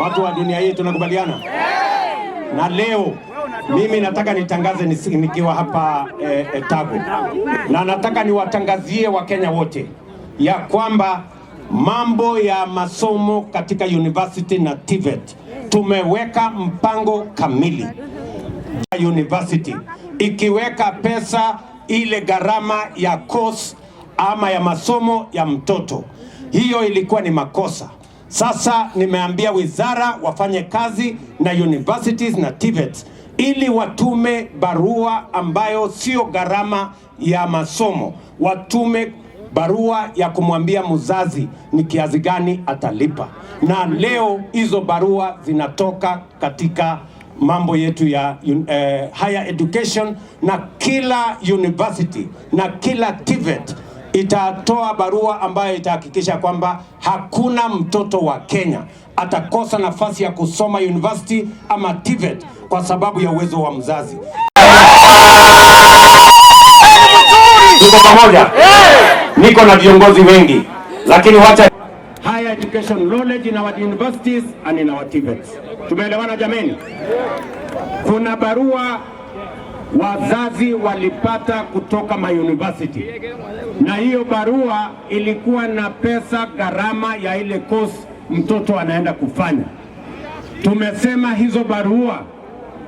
Watu wa dunia hii tunakubaliana? Na leo mimi nataka nitangaze nikiwa hapa Tago, na nataka niwatangazie Wakenya wote ya kwamba mambo ya masomo katika university na TVET tumeweka mpango kamili. University ikiweka pesa ile gharama ya course ama ya masomo ya mtoto, hiyo ilikuwa ni makosa. Sasa nimeambia wizara wafanye kazi na universities na TVET ili watume barua ambayo sio gharama ya masomo, watume barua ya kumwambia mzazi ni kiasi gani atalipa. Na leo hizo barua zinatoka katika mambo yetu ya higher education, na kila university na kila TVET itatoa barua ambayo itahakikisha kwamba hakuna mtoto wa Kenya atakosa nafasi ya kusoma university ama TVET kwa sababu ya uwezo wa mzazi. Tuko pamoja? Niko na viongozi wengi, lakini wacha higher education knowledge in our universities and in our TVET. Tumeelewana jameni? Kuna barua wazazi walipata kutoka university, na hiyo barua ilikuwa na pesa gharama ya ile course mtoto anaenda kufanya. Tumesema hizo barua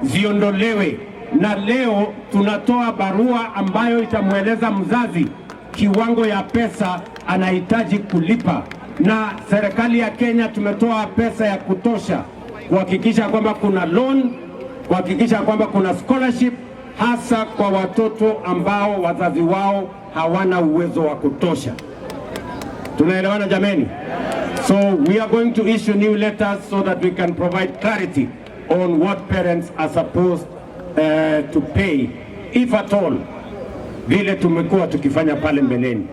ziondolewe, na leo tunatoa barua ambayo itamweleza mzazi kiwango ya pesa anahitaji kulipa, na serikali ya Kenya tumetoa pesa ya kutosha kuhakikisha kwamba kuna loan, kuhakikisha kwamba kuna scholarship, hasa kwa watoto ambao wazazi wao hawana uwezo wa kutosha. Tunaelewana jameni? So we are going to issue new letters so that we can provide clarity on what parents are supposed to pay, if at all, vile tumekuwa tukifanya pale mbeleni.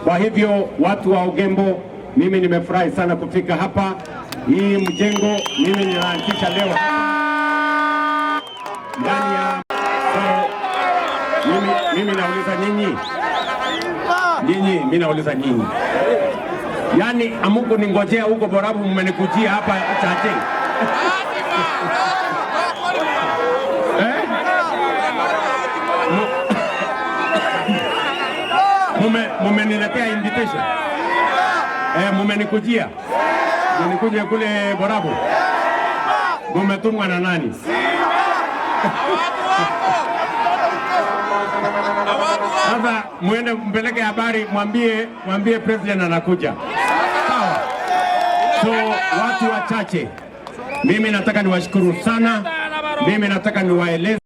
Kwa hivyo watu wa Ugembo, mimi nimefurahi sana kufika hapa. Hii mjengo mimi ninaanzisha leo ndani ya mimi nauliza nyinyi, mimi nauliza nyinyi, yani amuko ningojea huko Borabu, mmenikujia hapa Chache mumeniletea invitation mumenikujia mmenikujia kule Borabu, mumetumwa na nani? Sasa muende mpeleke habari, mwambie president anakuja. Sawa? So watu wachache, mimi nataka niwashukuru sana, mimi nataka niwaeleze